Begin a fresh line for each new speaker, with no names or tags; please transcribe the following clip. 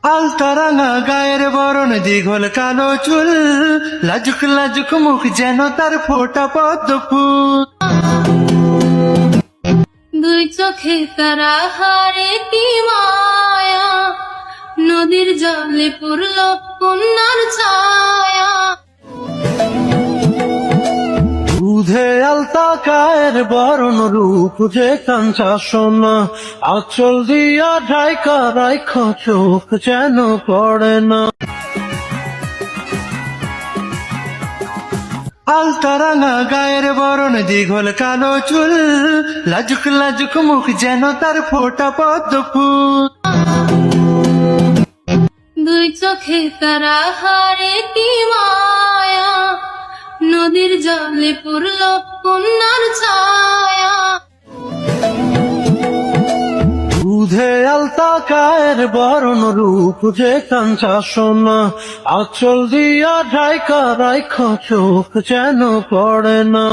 আলতারাঙা গায়ের বরণ, দীঘল কালো চুল, লাজুক লাজুক মুখ যেন তার ফোটা পদ্ম ফুল।
দুই চোখে তারা হারে কি মায়া, নদীর জলে পড়ল কন্যার ছায়া।
দুধে আলতা গায়ের বরণ, রূপ যে কাঞ্চা সোনা, আঁচল দিয়া ঢাইকা রাইখ চোখ যেন পড়ে না। আলতারাঙা গায়ের বরণ, দীঘল কালো চুল, লাজুক লাজুক মুখ যেন তার ফোটা পদ্ম ফুল।
দুই চোখে তারা হারে কি মায়া, নদীর জলে পড়ল কন্যার ছায়া।
দুধে আলতা গায়ের বরণ, রূপ যে কাঞ্চা সোনা, আঁচল দিয়া ঢাইকা রাইখ চোখ যেন পড়ে না।